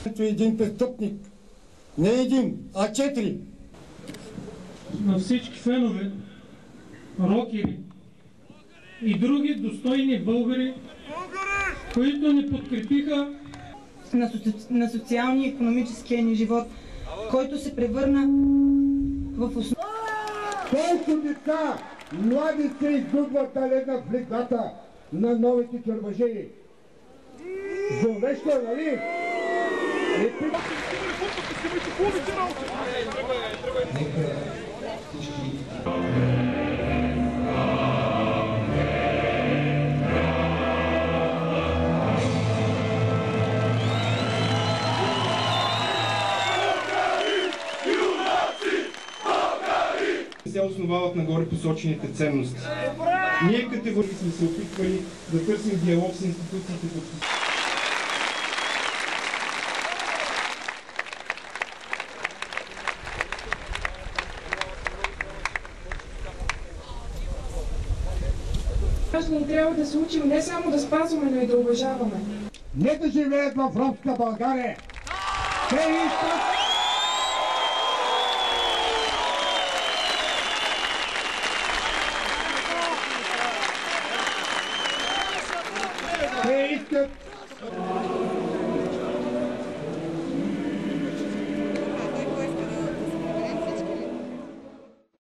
Един престъпник. Не един, а 4. На всички фенове, рокери и други достойни българи, които ни подкрепиха на социалния и икономическия ни живот, който се превърна в основа. Колко деца, млади се изгубват да легнат в леглата на новите чорбажи. Зловещо, нали? Се основават на горе посочените ценности. Ние категорично сме се опитвали да търсим диалог с институциите по Граждани трябва да се учим не само да спазваме, но и да уважаваме. Не да живеят в ромска България. Те искат Те искат